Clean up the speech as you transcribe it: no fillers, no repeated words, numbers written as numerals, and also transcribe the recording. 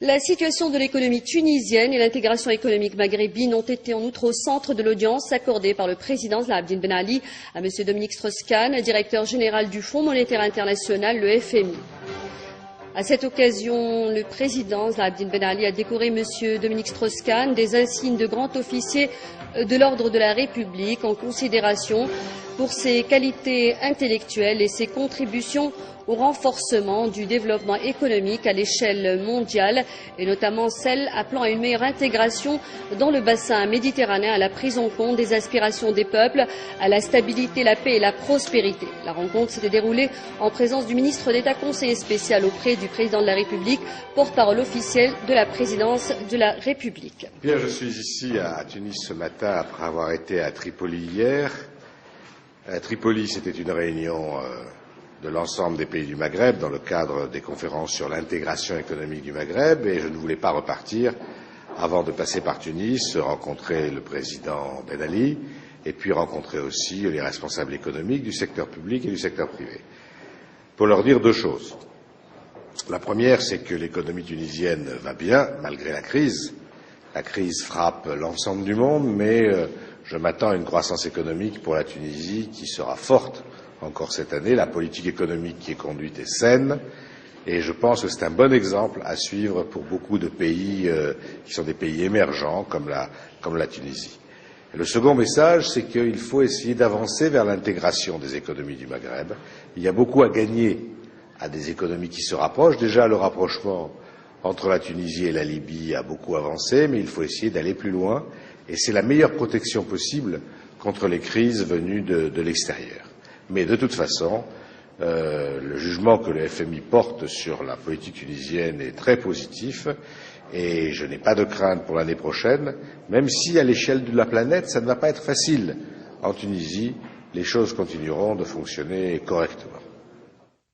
La situation de l'économie tunisienne et l'intégration économique maghrébine ont été en outre au centre de l'audience accordée par le président Zine El Abidine Ben Ali à M. Dominique Strauss-Kahn, directeur général du Fonds monétaire international, le FMI. À cette occasion, le président Zine El Abidine Ben Ali a décoré M. Dominique Strauss-Kahn des insignes de grand officier de l'ordre de la République en considération pour ses qualités intellectuelles et ses contributions au renforcement du développement économique à l'échelle mondiale et notamment celle appelant à une meilleure intégration dans le bassin méditerranéen, à la prise en compte des aspirations des peuples, à la stabilité, la paix et la prospérité. La rencontre s'était déroulée en présence du ministre d'État conseiller spécial auprès du président de la République, porte-parole officiel de la présidence de la République. Bien, je suis ici à Tunis ce matin après avoir été à Tripoli hier. À Tripoli, c'était une réunion de l'ensemble des pays du Maghreb dans le cadre des conférences sur l'intégration économique du Maghreb et je ne voulais pas repartir avant de passer par Tunis, rencontrer le président Ben Ali et puis rencontrer aussi les responsables économiques du secteur public et du secteur privé pour leur dire deux choses. La première, c'est que l'économie tunisienne va bien malgré la crise. La crise frappe l'ensemble du monde, mais je m'attends à une croissance économique pour la Tunisie qui sera forte encore cette année. La politique économique qui est conduite est saine et je pense que c'est un bon exemple à suivre pour beaucoup de pays qui sont des pays émergents comme la Tunisie. Et le second message, c'est qu'il faut essayer d'avancer vers l'intégration des économies du Maghreb. Il y a beaucoup à gagner à des économies qui se rapprochent. Déjà, le rapprochement entre la Tunisie et la Libye a beaucoup avancé, mais il faut essayer d'aller plus loin et c'est la meilleure protection possible contre les crises venues de l'extérieur. Mais de toute façon, le jugement que le FMI porte sur la politique tunisienne est très positif et je n'ai pas de crainte pour l'année prochaine, même si à l'échelle de la planète, ça ne va pas être facile. En Tunisie, les choses continueront de fonctionner correctement.